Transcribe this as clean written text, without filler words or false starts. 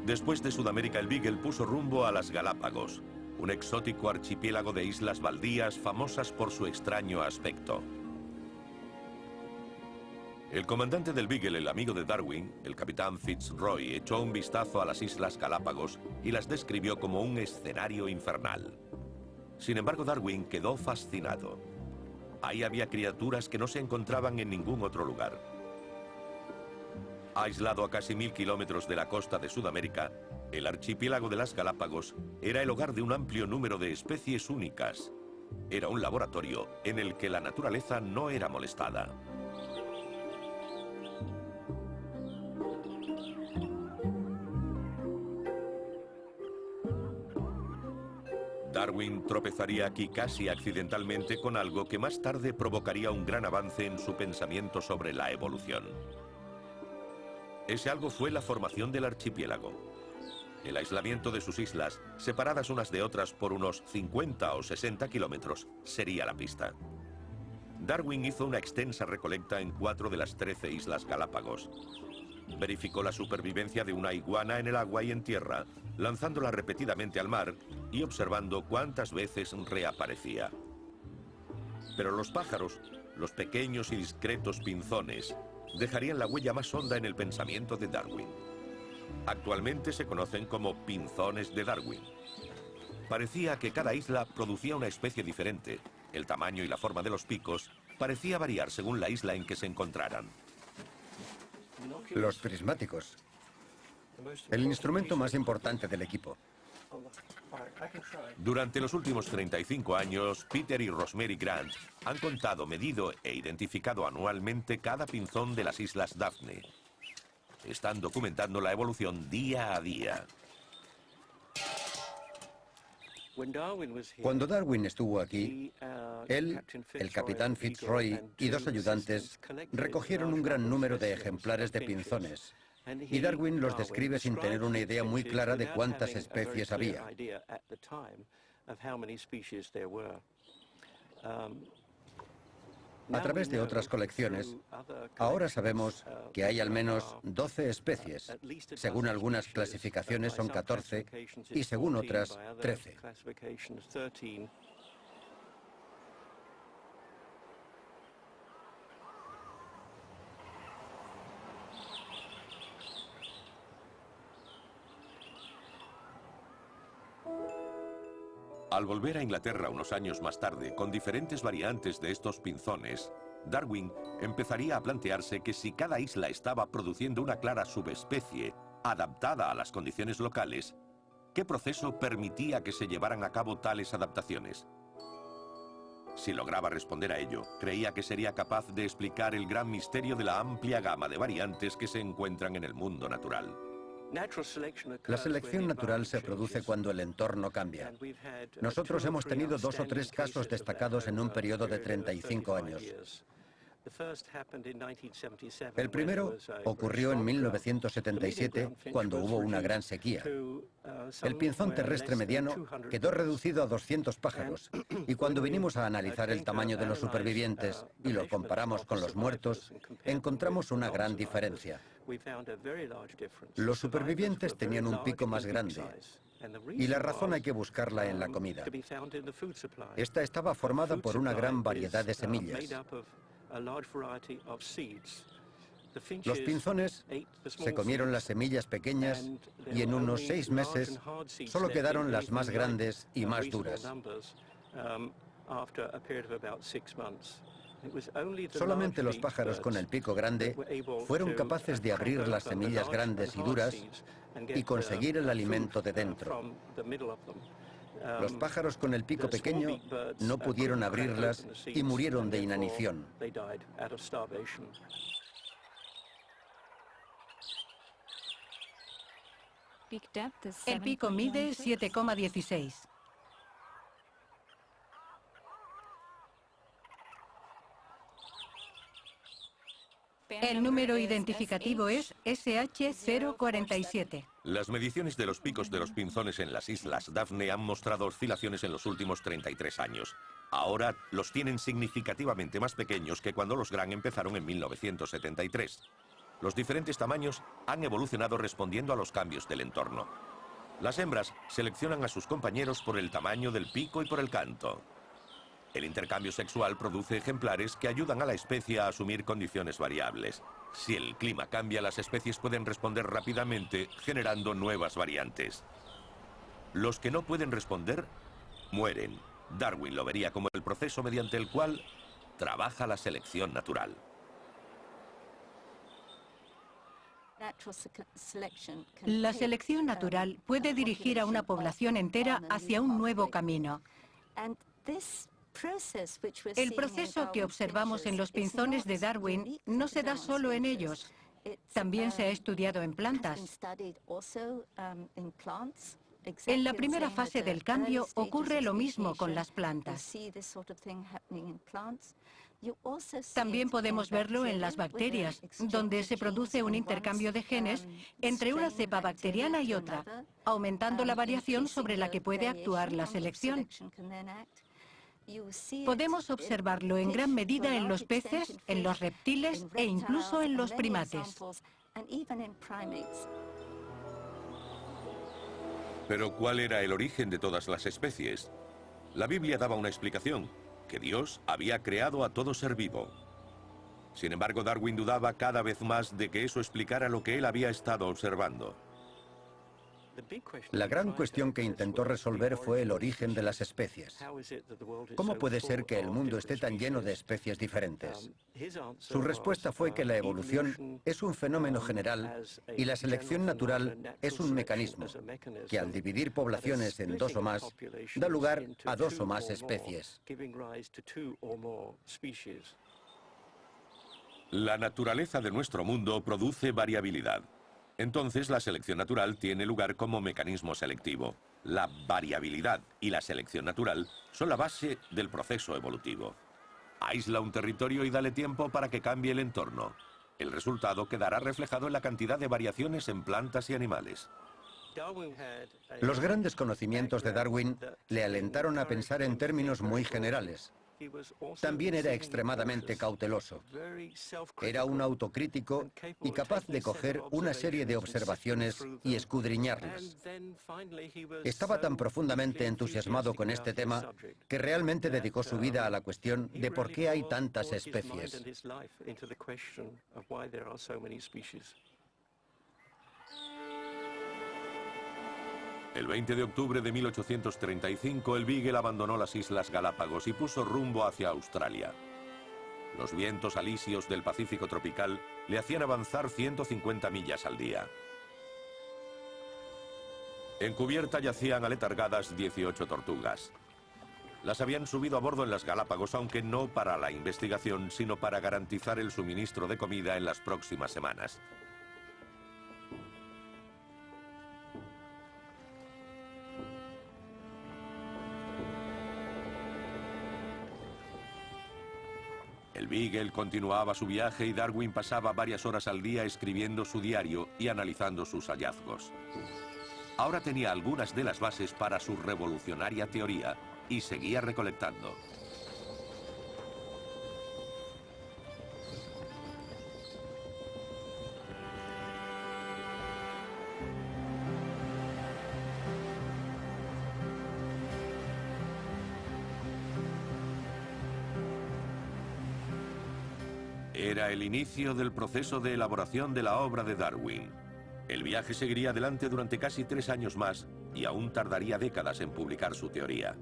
Después de Sudamérica, el Beagle puso rumbo a las Galápagos, un exótico archipiélago de islas baldías famosas por su extraño aspecto. El comandante del Beagle, el amigo de Darwin, el capitán Fitzroy, echó un vistazo a las Islas Galápagos y las describió como un escenario infernal. Sin embargo, Darwin quedó fascinado. Ahí había criaturas que no se encontraban en ningún otro lugar. Aislado a casi 1000 kilómetros de la costa de Sudamérica, el archipiélago de las Galápagos era el hogar de un amplio número de especies únicas. Era un laboratorio en el que la naturaleza no era molestada. Darwin tropezaría aquí casi accidentalmente con algo que más tarde provocaría un gran avance en su pensamiento sobre la evolución. Ese algo fue la formación del archipiélago. El aislamiento de sus islas, separadas unas de otras por unos 50 o 60 kilómetros, sería la pista. Darwin hizo una extensa recolecta en 4 de las 13 Islas Galápagos. Verificó la supervivencia de una iguana en el agua y en tierra, lanzándola repetidamente al mar y observando cuántas veces reaparecía. Pero los pájaros, los pequeños y discretos pinzones, dejarían la huella más honda en el pensamiento de Darwin. Actualmente se conocen como pinzones de Darwin. Parecía que cada isla producía una especie diferente. El tamaño y la forma de los picos parecía variar según la isla en que se encontraran. Los prismáticos. El instrumento más importante del equipo. Durante los últimos 35 años, Peter y Rosemary Grant han contado, medido e identificado anualmente cada pinzón de las Islas Daphne. Están documentando la evolución día a día. Cuando Darwin estuvo aquí, él, el capitán Fitzroy y 2 ayudantes recogieron un gran número de ejemplares de pinzones. Y Darwin los describe sin tener una idea muy clara de cuántas especies había. A través de otras colecciones, ahora sabemos que hay al menos 12 especies. Según algunas clasificaciones son 14 y según otras 13. Al volver a Inglaterra unos años más tarde, con diferentes variantes de estos pinzones, Darwin empezaría a plantearse que si cada isla estaba produciendo una clara subespecie adaptada a las condiciones locales, ¿qué proceso permitía que se llevaran a cabo tales adaptaciones? Si lograba responder a ello, creía que sería capaz de explicar el gran misterio de la amplia gama de variantes que se encuentran en el mundo natural. La selección natural se produce cuando el entorno cambia. Nosotros hemos tenido 2 o 3 casos destacados en un periodo de 35 años. El primero ocurrió en 1977, cuando hubo una gran sequía. El pinzón terrestre mediano quedó reducido a 200 pájaros, y cuando vinimos a analizar el tamaño de los supervivientes y lo comparamos con los muertos, encontramos una gran diferencia. Los supervivientes tenían un pico más grande, y la razón hay que buscarla en la comida. Esta estaba formada por una gran variedad de semillas. Los pinzones se comieron las semillas pequeñas y en unos 6 meses solo quedaron las más grandes y más duras. Solamente los pájaros con el pico grande fueron capaces de abrir las semillas grandes y duras y conseguir el alimento de dentro. Los pájaros con el pico pequeño no pudieron abrirlas y murieron de inanición. El pico mide 7,16. El número identificativo es SH047. Las mediciones de los picos de los pinzones en las Islas Daphne han mostrado oscilaciones en los últimos 33 años. Ahora los tienen significativamente más pequeños que cuando los Grant empezaron en 1973. Los diferentes tamaños han evolucionado respondiendo a los cambios del entorno. Las hembras seleccionan a sus compañeros por el tamaño del pico y por el canto. El intercambio sexual produce ejemplares que ayudan a la especie a asumir condiciones variables. Si el clima cambia, las especies pueden responder rápidamente, generando nuevas variantes. Los que no pueden responder, mueren. Darwin lo vería como el proceso mediante el cual trabaja la selección natural. La selección natural puede dirigir a una población entera hacia un nuevo camino. El proceso que observamos en los pinzones de Darwin no se da solo en ellos, también se ha estudiado en plantas. En la primera fase del cambio ocurre lo mismo con las plantas. También podemos verlo en las bacterias, donde se produce un intercambio de genes entre una cepa bacteriana y otra, aumentando la variación sobre la que puede actuar la selección. Podemos observarlo en gran medida en los peces, en los reptiles e incluso en los primates. Pero ¿cuál era el origen de todas las especies? La Biblia daba una explicación, que Dios había creado a todo ser vivo. Sin embargo, Darwin dudaba cada vez más de que eso explicara lo que él había estado observando. La gran cuestión que intentó resolver fue el origen de las especies. ¿Cómo puede ser que el mundo esté tan lleno de especies diferentes? Su respuesta fue que la evolución es un fenómeno general y la selección natural es un mecanismo que, al dividir poblaciones en dos o más, da lugar a dos o más especies. La naturaleza de nuestro mundo produce variabilidad. Entonces, la selección natural tiene lugar como mecanismo selectivo. La variabilidad y la selección natural son la base del proceso evolutivo. Aísla un territorio y dale tiempo para que cambie el entorno. El resultado quedará reflejado en la cantidad de variaciones en plantas y animales. Los grandes conocimientos de Darwin le alentaron a pensar en términos muy generales. También era extremadamente cauteloso. Era un autocrítico y capaz de coger una serie de observaciones y escudriñarlas. Estaba tan profundamente entusiasmado con este tema que realmente dedicó su vida a la cuestión de por qué hay tantas especies. El 20 de octubre de 1835, el Beagle abandonó las Islas Galápagos y puso rumbo hacia Australia. Los vientos alisios del Pacífico tropical le hacían avanzar 150 millas al día. En cubierta yacían aletargadas 18 tortugas. Las habían subido a bordo en las Galápagos, aunque no para la investigación, sino para garantizar el suministro de comida en las próximas semanas. El Beagle continuaba su viaje y Darwin pasaba varias horas al día escribiendo su diario y analizando sus hallazgos. Ahora tenía algunas de las bases para su revolucionaria teoría y seguía recolectando. Era el inicio del proceso de elaboración de la obra de Darwin. El viaje seguiría adelante durante casi 3 años más y aún tardaría décadas en publicar su teoría.